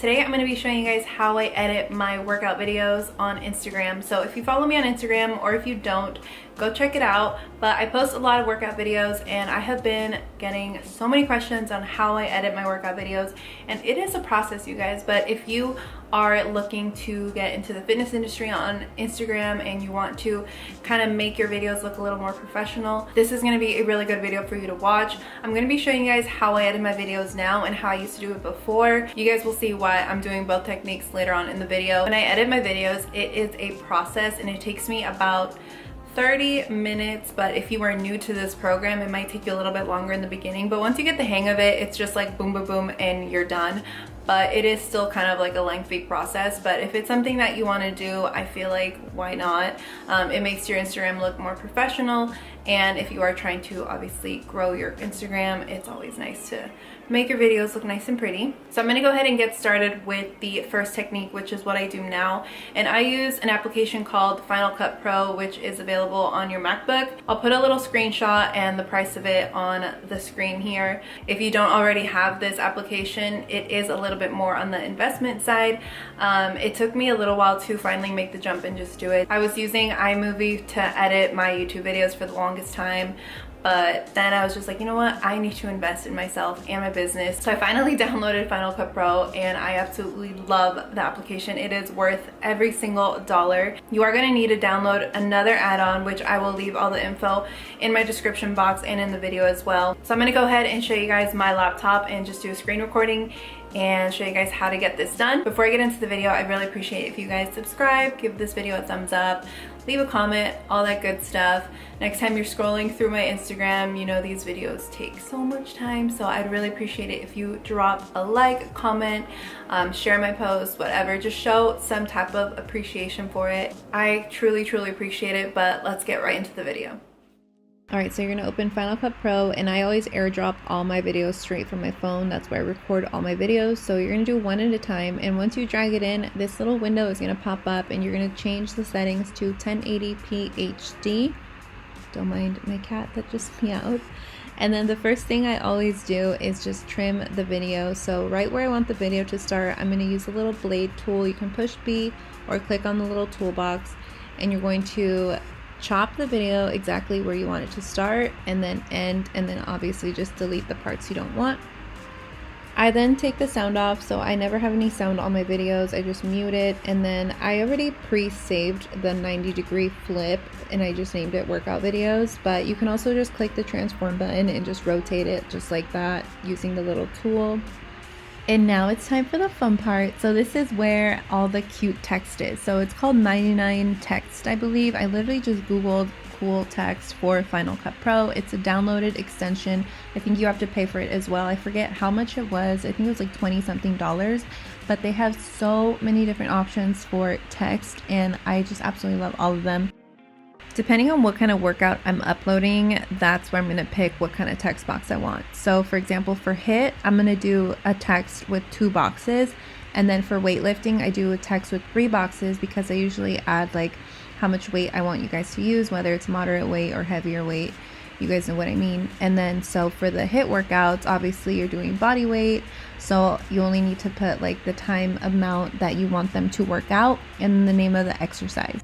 Today I'm going to be showing you guys how I edit my workout videos on Instagram. So if you follow me on Instagram, or if you don't, go check it out. But I post a lot of workout videos and I have been getting so many questions on how I edit my workout videos, and it is a process, you guys. But if you are looking to get into the fitness industry on Instagram and you want to kind of make your videos look a little more professional, this is going to be a really good video for you to watch. I'm going to be showing you guys how I edit my videos now and how I used to do it before. You guys will see why I'm doing both techniques later on in the video. When I edit my videos, it is a process and it takes me about 30 minutes, but if you are new to this program, it might take you a little bit longer in the beginning, but once you get the hang of it, it's just like boom boom boom and you're done. But it is still kind of like a lengthy process. But if it's something that you want to do, I feel like why not? It makes your Instagram look more professional, and if you are trying to obviously grow your Instagram, it's always nice to make your videos look nice and pretty. So I'm going to go ahead and get started with the first technique, which is what I do now, and I use an application called Final Cut Pro, which is available on your MacBook. I'll put a little screenshot and the price of it on the screen here. If you don't already have this application, it is a little bit more on the investment side. It took me a little while to finally make the jump and just do it. I was using iMovie to edit my YouTube videos for the longest time, but then I was just like, you know what, I need to invest in myself and my business. So I finally downloaded Final Cut Pro and I absolutely love the application. It is worth every single dollar. You are going to need to download another add-on, which I will leave all the info in my description box and in the video as well. So I'm going to go ahead and show you guys my laptop and just do a screen recording and show you guys how to get this done. Before I get into the video, I really appreciate if you guys subscribe, give this video a thumbs up, leave a comment, all that good stuff. Next time you're scrolling through my Instagram, you know these videos take so much time, so I'd really appreciate it if you drop a like, comment, share my post, whatever. Just show some type of appreciation for it. I truly appreciate it, but let's get right into the video. Alright, so you're going to open Final Cut Pro, and I always airdrop all my videos straight from my phone. That's where I record all my videos. So you're going to do one at a time, and once you drag it in, this little window is going to pop up and you're going to change the settings to 1080p HD. Don't mind my cat that just meowed. And then the first thing I always do is just trim the video. So right where I want the video to start, I'm going to use a little blade tool. You can push B or click on the little toolbox, and you're going to chop the video exactly where you want it to start and then end, and then obviously just delete the parts you don't want. I then take the sound off, so I never have any sound on my videos. I just mute it, and then I already pre-saved the 90-degree flip and I just named it workout videos, but you can also just click the transform button and just rotate it just like that using the little tool. And now it's time for the fun part. So this is where all the cute text is. So it's called 99 text, I believe. I literally just googled cool text for Final Cut Pro. It's a downloaded extension. I think you have to pay for it as well. I forget how much it was. I think it was like $20-something, but they have so many different options for text and I just absolutely love all of them. Depending on what kind of workout I'm uploading, that's where I'm going to pick what kind of text box I want. So for example, for HIIT, I'm going to do a text with 2 boxes. And then for weightlifting, I do a text with 3 boxes because I usually add like how much weight I want you guys to use, whether it's moderate weight or heavier weight. You guys know what I mean. And then so for the HIIT workouts, obviously you're doing body weight. So you only need to put like the time amount that you want them to work out and the name of the exercise.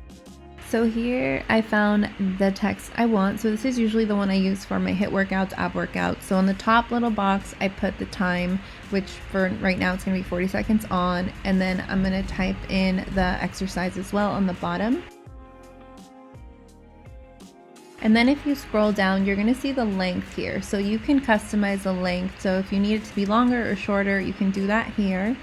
So here I found the text I want. So this is usually the one I use for my HIIT workouts, ab workouts. So on the top little box, I put the time, which for right now it's going to be 40 seconds on. And then I'm going to type in the exercise as well on the bottom. And then if you scroll down, you're going to see the length here. So you can customize the length. So if you need it to be longer or shorter, you can do that here.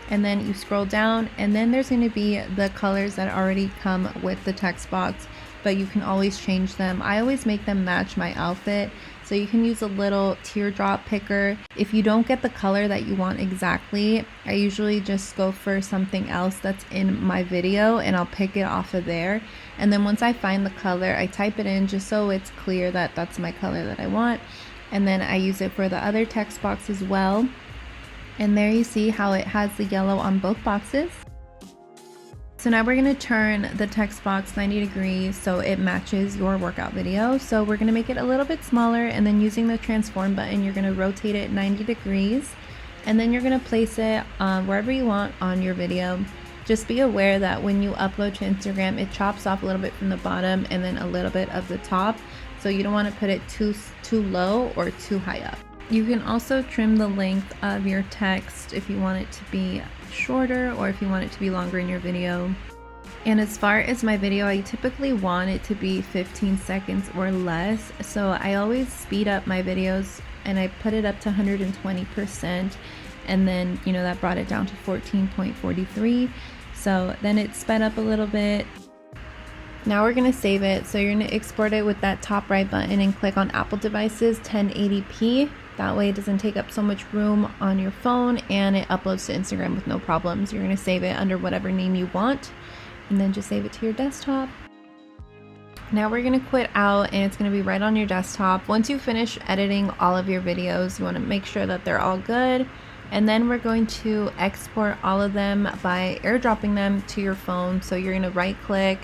And then you scroll down, and then there's going to be the colors that already come with the text box, but you can always change them. I always make them match my outfit, so you can use a little teardrop picker. If you don't get the color that you want exactly, I usually just go for something else that's in my video and I'll pick it off of there. And then once I find the color, I type it in just so it's clear that that's my color that I want. And then I use it for the other text box as well. And there you see how it has the yellow on both boxes. So now we're going to turn the text box 90 degrees so it matches your workout video. So we're going to make it a little bit smaller, and then using the transform button, you're going to rotate it 90 degrees. and then you're gonna place it wherever you want on your video. Just be aware that when you upload to Instagram, it chops off a little bit from the bottom and then a little bit of the top, so you don't want to put it too low or too high up. You can also trim the length of your text if you want it to be shorter or if you want it to be longer in your video. And as far as my video, I typically want it to be 15 seconds or less, so I always speed up my videos and I put it up to 120%, and then that brought it down to 14.43, so then it sped up a little bit. Now we're gonna save it, so you're gonna export it with that top right button and click on Apple devices 1080p. That way it doesn't take up so much room on your phone and it uploads to Instagram with no problems. You're gonna save it under whatever name you want and then just save it to your desktop. Now we're gonna quit out and it's gonna be right on your desktop. Once you finish editing all of your videos, you wanna make sure that they're all good. And then we're going to export all of them by airdropping them to your phone. So you're gonna right click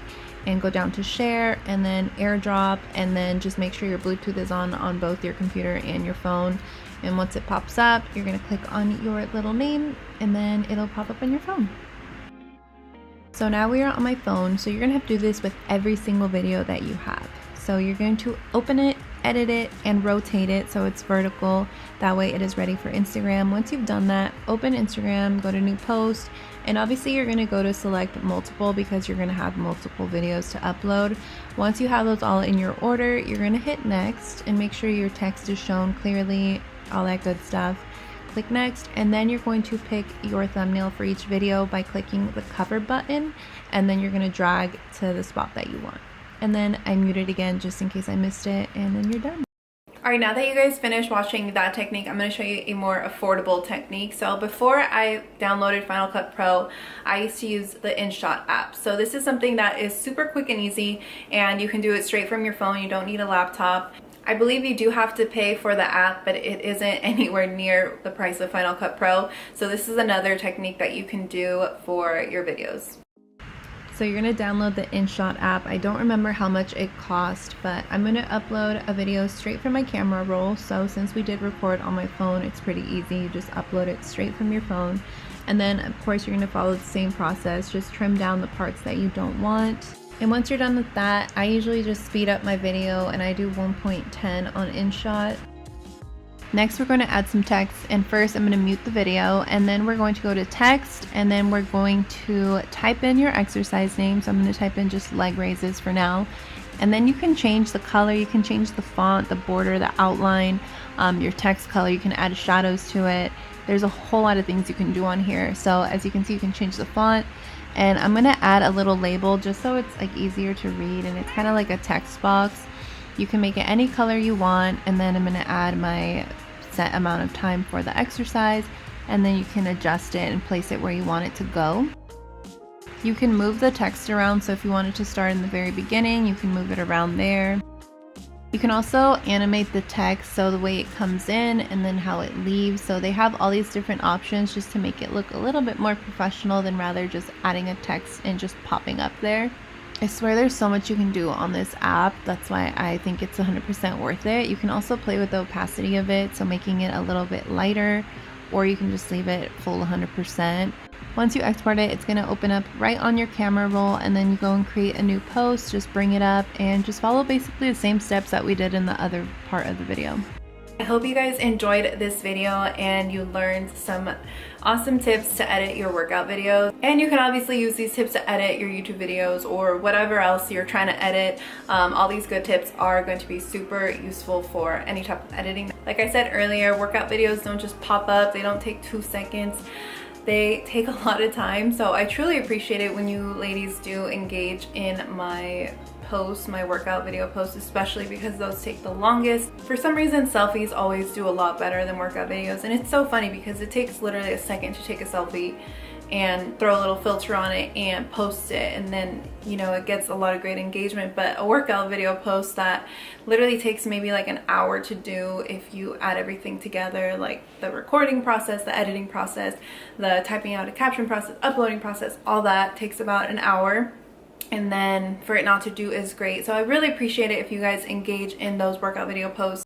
and go down to share and then airdrop, and then just make sure your Bluetooth is on both your computer and your phone. And once it pops up, you're gonna click on your little name and then it'll pop up on your phone. So now we are on my phone, so you're gonna have to do this with every single video that you have. So you're going to open it, edit it, and rotate it so it's vertical. That way it is ready for Instagram. Once you've done that, open Instagram, go to new post, and obviously you're gonna go to select multiple because you're gonna have multiple videos to upload. Once you have those all in your order, you're gonna hit next and make sure your text is shown clearly, all that good stuff. Click next, and then you're going to pick your thumbnail for each video by clicking the cover button, and then you're going to drag to the spot that you want. And then I mute it again just in case I missed it, and then you're done. Alright, now that you guys finished watching that technique, I'm going to show you a more affordable technique. So before I downloaded Final Cut Pro, I used to use the InShot app. So this is something that is super quick and easy, and you can do it straight from your phone. You don't need a laptop. I believe you do have to pay for the app, but it isn't anywhere near the price of Final Cut Pro. So this is another technique that you can do for your videos. So you're gonna download the InShot app. I don't remember how much it cost, but I'm gonna upload a video straight from my camera roll. So since we did record on my phone, it's pretty easy. You just upload it straight from your phone. And then of course you're gonna follow the same process. Just trim down the parts that you don't want. And once you're done with that, I usually just speed up my video and I do 1.10 on InShot. Next, we're going to add some text, and first I'm going to mute the video, and then we're going to go to text, and then we're going to type in your exercise name. So I'm going to type in just leg raises for now. And then you can change the color, you can change the font, the border, the outline, your text color, you can add shadows to it. There's a whole lot of things you can do on here. So as you can see, you can change the font. And I'm gonna add a little label just so it's like easier to read, and it's kind of like a text box. You can make it any color you want, and then I'm gonna add my set amount of time for the exercise, and then you can adjust it and place it where you want it to go. You can move the text around, so if you want it to start in the very beginning, you can move it around there. You can also animate the text, so the way it comes in and then how it leaves. So they have all these different options just to make it look a little bit more professional than rather just adding a text and just popping up there. I swear there's so much you can do on this app. That's why I think it's 100% worth it. You can also play with the opacity of it, so making it a little bit lighter, or you can just leave it full 100%. Once you export it, it's going to open up right on your camera roll, and then you go and create a new post, just bring it up, and just follow basically the same steps that we did in the other part of the video. I hope you guys enjoyed this video and you learned some awesome tips to edit your workout videos. And you can obviously use these tips to edit your YouTube videos or whatever else you're trying to edit. All these good tips are going to be super useful for any type of editing. Like I said earlier, workout videos don't just pop up. They don't take 2 seconds. They take a lot of time. So I truly appreciate it when you ladies do engage in my posts, my workout video posts, especially because those take the longest. For some reason, selfies always do a lot better than workout videos, and it's so funny because it takes literally a second to take a selfie and throw a little filter on it and post it, and then it gets a lot of great engagement. But a workout video post that literally takes maybe like an hour to do, if you add everything together, like the recording process, the editing process, the typing out a caption process, uploading process, all that takes about an hour. And then for it not to do is great. So I really appreciate it if you guys engage in those workout video posts.